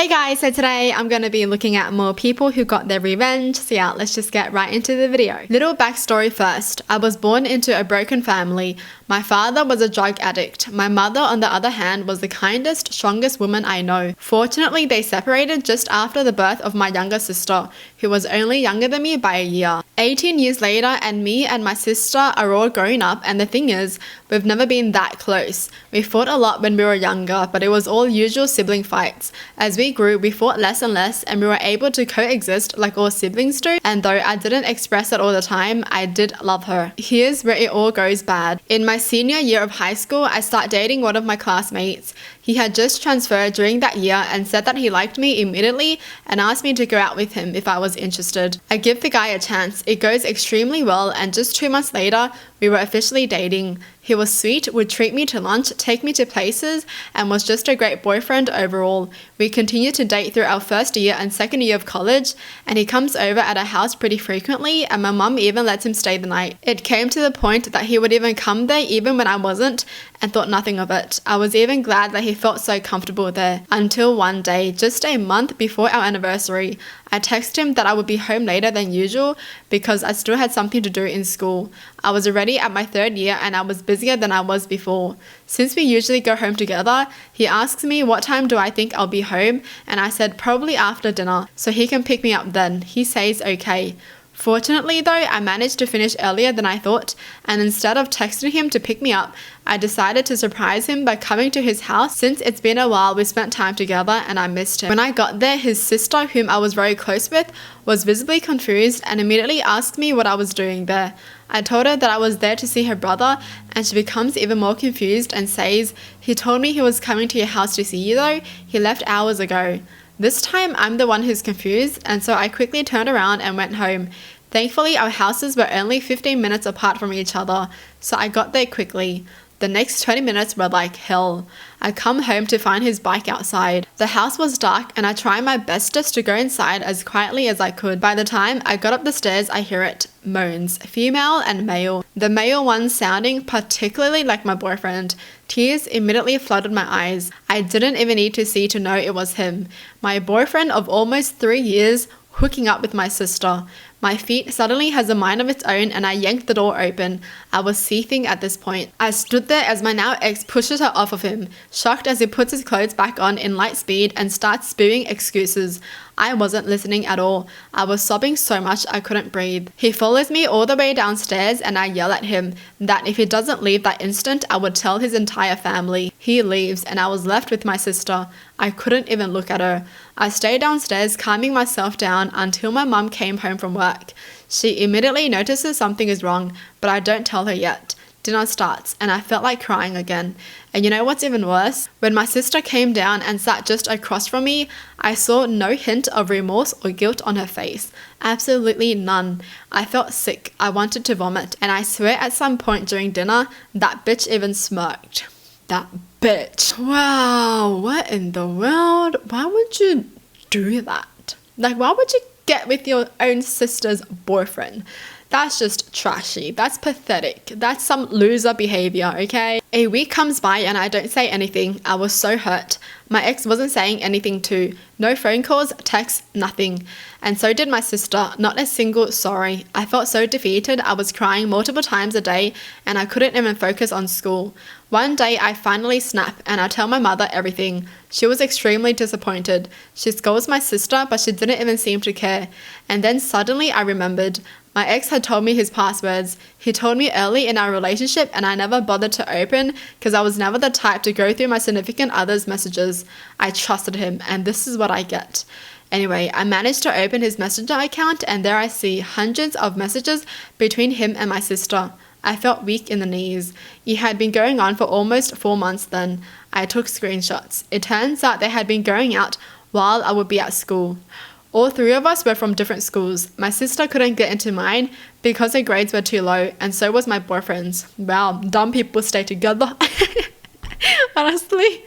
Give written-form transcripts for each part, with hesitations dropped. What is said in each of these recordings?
Hey guys, so today I'm going to be looking at more people who got their revenge. So yeah, let's just get right into the video. Little backstory first. I was born into a broken family. My father was a drug addict. My mother, on the other hand, was the kindest, strongest woman I know. Fortunately, they separated just after the birth of my younger sister, who was only younger than me by a year. 18 years later, and me and my sister are all grown up, and the thing is, we've never been that close. We fought a lot when we were younger, but it was all usual sibling fights. As we grew, we fought less and less, and we were able to coexist like all siblings do, and though I didn't express it all the time, I did love her. Here's where it all goes bad. In my senior year of high school, I started dating one of my classmates. He had just transferred during that year and said that he liked me immediately and asked me to go out with him if I was interested. I give the guy a chance. It goes extremely well, and just 2 months later, we were officially dating. He was sweet, would treat me to lunch, take me to places, and was just a great boyfriend overall. We continued to date through our first year and second year of college, and he comes over at our house pretty frequently, and my mum even lets him stay the night. It came to the point that he would even come there even when I wasn't, and thought nothing of it. I was even glad that he felt so comfortable there. Until one day, just a month before our anniversary, I texted him that I would be home later than usual because I still had something to do in school. I was already at my third year and I was busier than I was before. Since we usually go home together, he asks me what time do I think I'll be home, and I said probably after dinner, so he can pick me up then. He says okay. Fortunately though, I managed to finish earlier than I thought, and instead of texting him to pick me up, I decided to surprise him by coming to his house since it's been a while we spent time together and I missed him. When I got there, his sister, whom I was very close with, was visibly confused and immediately asked me what I was doing there. I told her that I was there to see her brother, and she becomes even more confused and says, "He told me he was coming to your house to see you though, he left hours ago." This time I'm the one who's confused, and so I quickly turned around and went home. Thankfully, our houses were only 15 minutes apart from each other, so I got there quickly. The next 20 minutes were like hell. I come home to find his bike outside. The house was dark and I tried my bestest to go inside as quietly as I could. By the time I got up the stairs, I hear it. Moans, female and male. The male one sounding particularly like my boyfriend. Tears immediately flooded my eyes. I didn't even need to see to know it was him. My boyfriend of almost 3 years hooking up with my sister. My feet suddenly has a mind of its own and I yanked the door open. I was seething at this point. I stood there as my now ex pushes her off of him, shocked as he puts his clothes back on in light speed and starts spewing excuses. I wasn't listening at all. I was sobbing so much I couldn't breathe. He follows me all the way downstairs and I yell at him that if he doesn't leave that instant, I would tell his entire family. He leaves and I was left with my sister. I couldn't even look at her. I stayed downstairs calming myself down until my mum came home from work. She immediately notices something is wrong, but I don't tell her yet. Dinner starts and I felt like crying again. And you know what's even worse? When my sister came down and sat just across from me, I saw no hint of remorse or guilt on her face. Absolutely none. I felt sick. I wanted to vomit. And I swear at some point during dinner, that bitch even smirked. That bitch. Wow, what in the world? Why would you do that? Like, why would you get with your own sister's boyfriend? That's just trashy. That's pathetic. That's some loser behavior, okay? A week comes by and I don't say anything. I was so hurt. My ex wasn't saying anything too. No phone calls, texts, nothing. And so did my sister. Not a single sorry. I felt so defeated. I was crying multiple times a day and I couldn't even focus on school. One day I finally snap and I tell my mother everything. She was extremely disappointed. She scolds my sister, but she didn't even seem to care. And then suddenly I remembered. My ex had told me his passwords. He told me early in our relationship and I never bothered to open because I was never the type to go through my significant other's messages. I trusted him and this is what I get. Anyway, I managed to open his messenger account and there I see hundreds of messages between him and my sister. I felt weak in the knees. It had been going on for almost 4 months then. I took screenshots. It turns out they had been going out while I would be at school. All 3 of us were from different schools. My sister couldn't get into mine because her grades were too low, and so was my boyfriend's. Wow, dumb people stay together. Honestly,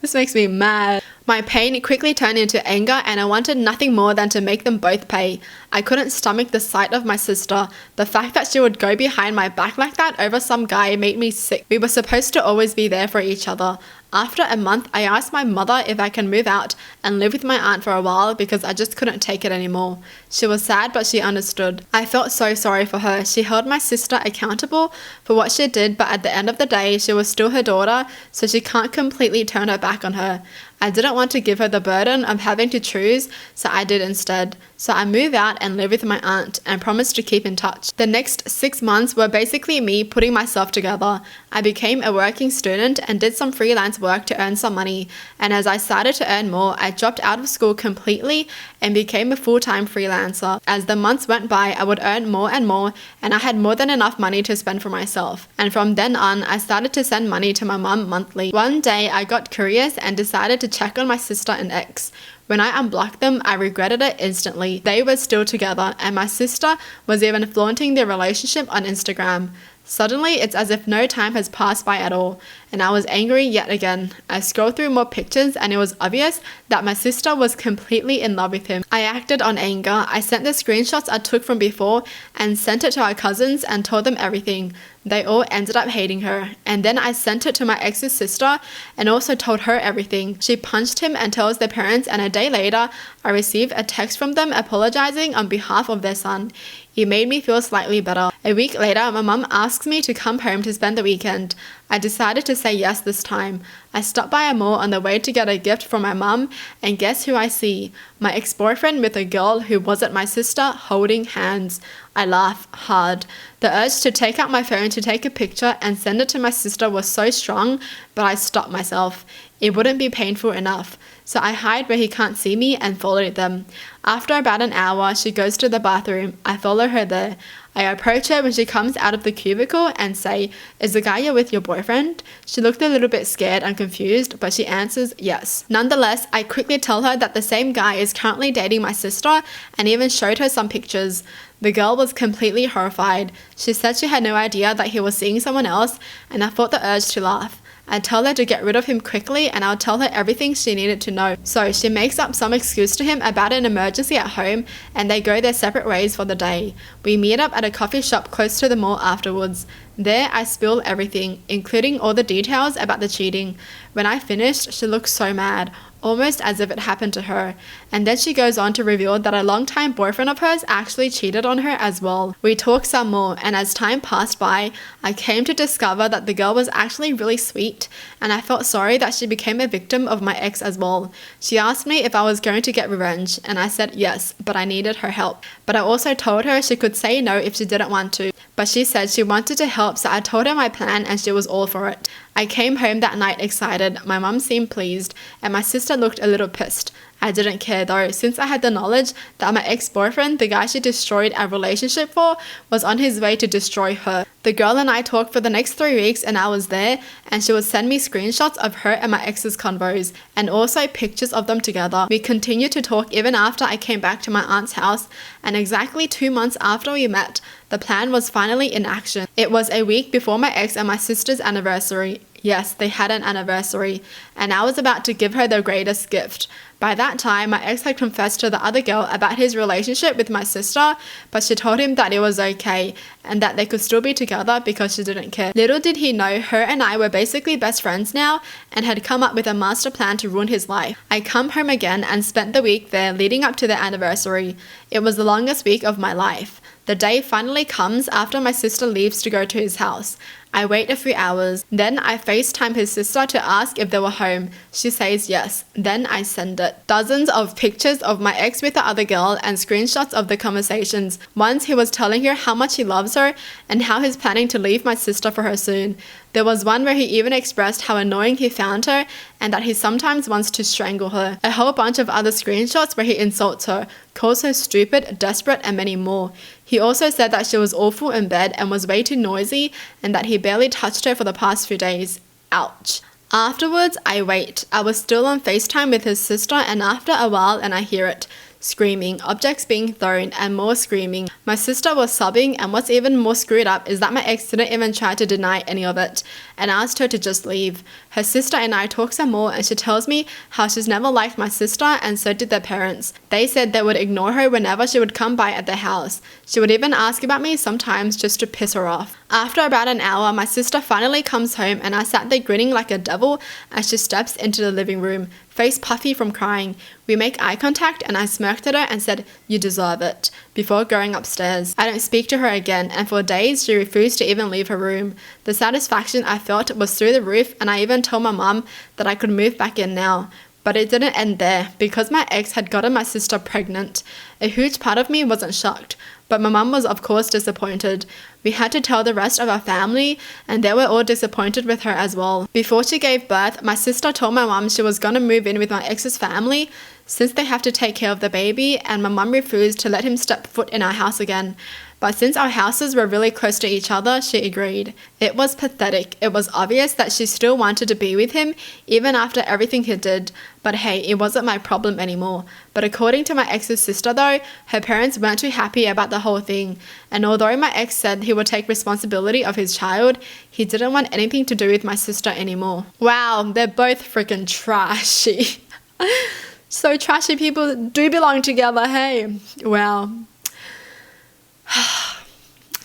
this makes me mad. My pain quickly turned into anger and I wanted nothing more than to make them both pay. I couldn't stomach the sight of my sister. The fact that she would go behind my back like that over some guy made me sick. We were supposed to always be there for each other. After a month, I asked my mother if I can move out and live with my aunt for a while because I just couldn't take it anymore. She was sad, but she understood. I felt so sorry for her. She held my sister accountable for what she did, but at the end of the day, she was still her daughter, so she can't completely turn her back on her. I didn't want to give her the burden of having to choose, so I did instead. So I moved out and lived with my aunt and promised to keep in touch. The next 6 months were basically me putting myself together. I became a working student and did some freelance work to earn some money. And as I started to earn more, I dropped out of school completely and became a full-time freelancer. As the months went by, I would earn more and more, and I had more than enough money to spend for myself. And from then on, I started to send money to my mum monthly. One day, I got curious and decided to check on my sister and ex. When I unblocked them, I regretted it instantly. They were still together, and my sister was even flaunting their relationship on Instagram. Suddenly, it's as if no time has passed by at all, and I was angry yet again. I scrolled through more pictures and it was obvious that my sister was completely in love with him. I acted on anger. I sent the screenshots I took from before and sent it to our cousins and told them everything. They all ended up hating her. And then I sent it to my ex's sister and also told her everything. She punched him and tells their parents, and a day later, I received a text from them apologizing on behalf of their son. It made me feel slightly better. A week later, my mum asked me to come home to spend the weekend. I decided to say yes this time. I stopped by a mall on the way to get a gift from my mum, and guess who I see? My ex-boyfriend with a girl who wasn't my sister holding hands. I laughed hard. The urge to take out my phone to take a picture and send it to my sister was so strong, but I stopped myself. It wouldn't be painful enough. So I hide where he can't see me and followed them. After about an hour, she goes to the bathroom. I follow her there. I approach her when she comes out of the cubicle and say, "Is the guy you're with your boyfriend?" She looked a little bit scared and confused, but she answers yes. Nonetheless, I quickly tell her that the same guy is currently dating my sister and even showed her some pictures. The girl was completely horrified. She said she had no idea that he was seeing someone else, and I felt the urge to laugh. I tell her to get rid of him quickly and I'll tell her everything she needed to know. So she makes up some excuse to him about an emergency at home and they go their separate ways for the day. We meet up at a coffee shop close to the mall afterwards. There I spill everything, including all the details about the cheating. When I finished, she looked so mad, almost as if it happened to her. And then she goes on to reveal that a longtime boyfriend of hers actually cheated on her as well. We talked some more, and as time passed by, I came to discover that the girl was actually really sweet, and I felt sorry that she became a victim of my ex as well. She asked me if I was going to get revenge, and I said yes, but I needed her help. But I also told her she could say no if she didn't want to. But she said she wanted to help, so I told her my plan and she was all for it. I came home that night excited. My mum seemed pleased, and my sister looked a little pissed. I didn't care though, since I had the knowledge that my ex-boyfriend, the guy she destroyed our relationship for, was on his way to destroy her. The girl and I talked for the next 3 weeks and I was there, and she would send me screenshots of her and my ex's convos, and also pictures of them together. We continued to talk even after I came back to my aunt's house, and exactly 2 months after we met, the plan was finally in action. It was a week before my ex and my sister's anniversary. Yes, they had an anniversary, and I was about to give her the greatest gift. By that time, my ex had confessed to the other girl about his relationship with my sister, but she told him that it was okay and that they could still be together because she didn't care. Little did he know, her and I were basically best friends now and had come up with a master plan to ruin his life. I come home again and spent the week there leading up to their anniversary. It was the longest week of my life. The day finally comes after my sister leaves to go to his house. I wait a few hours. Then I FaceTime his sister to ask if they were home. She says yes. Then I send it. Dozens of pictures of my ex with the other girl and screenshots of the conversations. Once he was telling her how much he loves her and how he's planning to leave my sister for her soon. There was one where he even expressed how annoying he found her and that he sometimes wants to strangle her. A whole bunch of other screenshots where he insults her, calls her stupid, desperate, and many more. He also said that she was awful in bed and was way too noisy and that he barely touched her for the past few days. Ouch. Afterwards, I wait. I was still on FaceTime with his sister, and after a while I hear it. Screaming, objects being thrown, and more screaming. My sister was sobbing, and what's even more screwed up is that my ex didn't even try to deny any of it. and asked her to just leave. Her sister and I talk some more, and she tells me how she's never liked my sister, and so did their parents. They said they would ignore her whenever she would come by at their house. She would even ask about me sometimes just to piss her off. After about an hour, my sister finally comes home, and I sat there grinning like a devil as she steps into the living room, face puffy from crying. We make eye contact, and I smirked at her and said, "You deserve it," before going upstairs. I don't speak to her again, and for days she refused to even leave her room. The satisfaction I felt was through the roof, and I even told my mum that I could move back in now. But it didn't end there, because my ex had gotten my sister pregnant. A huge part of me wasn't shocked, but my mum was of course disappointed. We had to tell the rest of our family, and they were all disappointed with her as well. Before she gave birth, my sister told my mum she was gonna move in with my ex's family since they have to take care of the baby, and my mum refused to let him step foot in our house again. But since our houses were really close to each other, she agreed. It was pathetic. It was obvious that she still wanted to be with him, even after everything he did. But hey, it wasn't my problem anymore. But according to my ex's sister though, her parents weren't too happy about the whole thing. And although my ex said he would take responsibility of his child, he didn't want anything to do with my sister anymore. Wow, they're both freaking trashy. So trashy people do belong together, hey? Wow.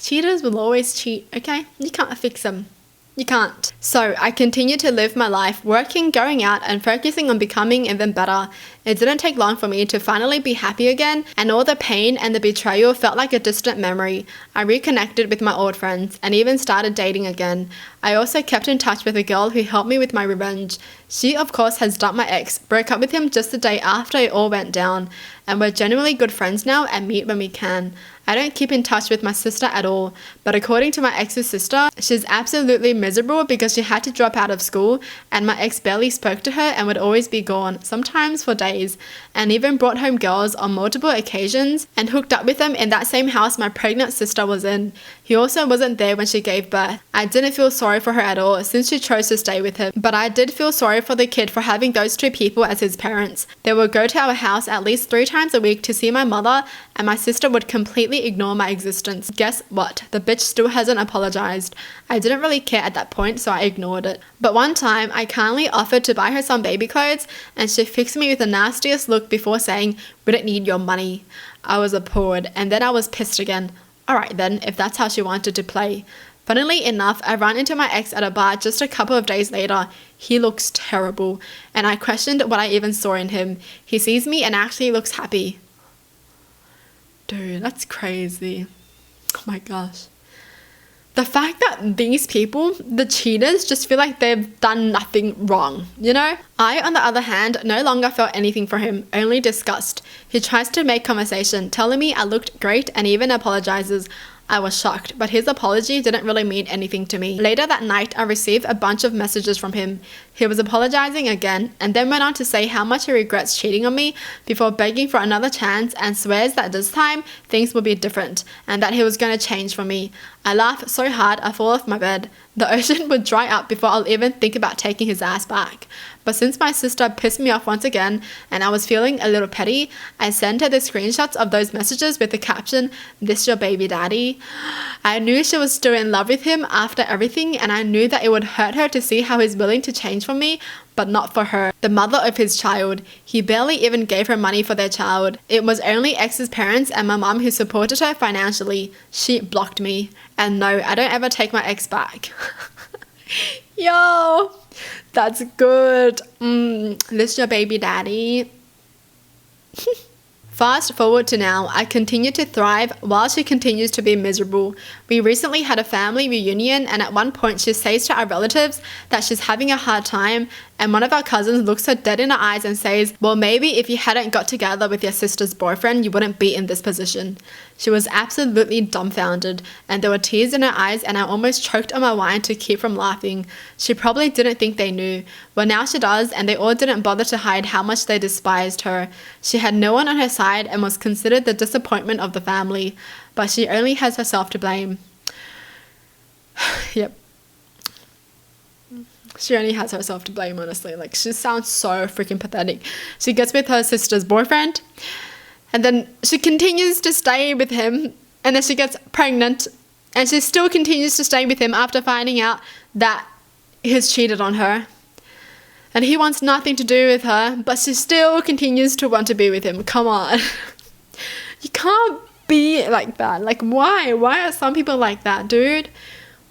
Cheaters will always cheat, okay? You can't fix them. You can't. So I continued to live my life, working, going out, and focusing on becoming even better. It didn't take long for me to finally be happy again, and all the pain and the betrayal felt like a distant memory. I reconnected with my old friends and even started dating again. I also kept in touch with a girl who helped me with my revenge. She, of course, has dumped my ex, broke up with him just the day after it all went down, and we're genuinely good friends now and meet when we can. I don't keep in touch with my sister at all, but according to my ex's sister, she's absolutely miserable because she had to drop out of school, and my ex barely spoke to her and would always be gone, sometimes for days, and even brought home girls on multiple occasions and hooked up with them in that same house my pregnant sister was in. He also wasn't there when she gave birth. I didn't feel sorry for her at all since she chose to stay with him, but I did feel sorry for the kid for having those two people as his parents. They would go to our house at least 3 times a week to see my mother, and my sister would completely ignore my existence. Guess what? The bitch still hasn't apologized. I didn't really care at that point, so I ignored it. But one time, I kindly offered to buy her some baby clothes, and she fixed me with the nastiest look before saying, "We don't need your money." I was appalled, and then I was pissed again. Alright then, if that's how she wanted to play. Funnily enough, I ran into my ex at a bar just a couple of days later. He looks terrible, and I questioned what I even saw in him. He sees me and actually looks happy. Dude, that's crazy. Oh my gosh. The fact that these people, the cheaters, just feel like they've done nothing wrong, you know? I, on the other hand, no longer felt anything for him, only disgust. He tries to make conversation, telling me I looked great and even apologizes. I was shocked, but his apology didn't really mean anything to me. Later that night, I received a bunch of messages from him. He was apologizing again, and then went on to say how much he regrets cheating on me before begging for another chance, and swears that this time things will be different and that he was going to change for me. I laughed so hard I fall off my bed. The ocean would dry up before I'll even think about taking his ass back. But since my sister pissed me off once again and I was feeling a little petty, I sent her the screenshots of those messages with the caption, "This your baby daddy." I knew she was still in love with him after everything, and I knew that it would hurt her to see how he's willing to change for me, but not for her, the mother of his child. He barely even gave her money for their child. It was only ex's parents and my mum who supported her financially. She blocked me. And no, I don't ever take my ex back. Yo, that's good. This your baby daddy. Fast forward to now, I continue to thrive while she continues to be miserable. We recently had a family reunion, and at one point she says to our relatives that she's having a hard time, and one of our cousins looks her dead in the eyes and says, "Well, maybe if you hadn't got together with your sister's boyfriend, you wouldn't be in this position." She was absolutely dumbfounded, and there were tears in her eyes, and I almost choked on my wine to keep from laughing. She probably didn't think they knew. Well, now she does, and they all didn't bother to hide how much they despised her. She had no one on her side and was considered the disappointment of the family, but she only has herself to blame. Yep. She only has herself to blame, honestly. Like, she sounds so freaking pathetic. She gets with her sister's boyfriend, and then she continues to stay with him, and then she gets pregnant, and she still continues to stay with him after finding out that he's cheated on her. And he wants nothing to do with her, but she still continues to want to be with him. Come on. You can't be like that. Like, why? Why are some people like that, dude?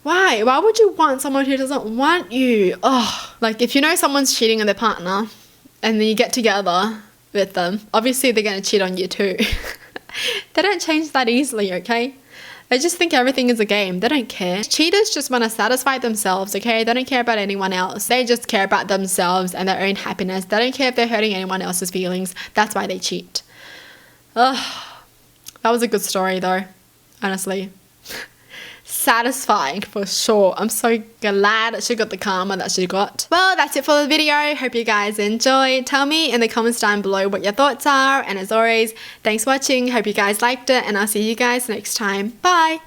Why? Why would you want someone who doesn't want you? Oh, like if you know someone's cheating on their partner and then you get together with them, obviously they're going to cheat on you too. They don't change that easily, okay? They just think everything is a game. They don't care. Cheaters just want to satisfy themselves, okay? They don't care about anyone else. They just care about themselves and their own happiness. They don't care if they're hurting anyone else's feelings. That's why they cheat. Ugh. That was a good story though, honestly. Satisfying for sure. I'm so glad that she got the karma that she got. Well, that's it for the video. Hope you guys enjoyed. Tell me in the comments down below what your thoughts are. And as always, thanks for watching. Hope you guys liked it. And I'll see you guys next time. Bye.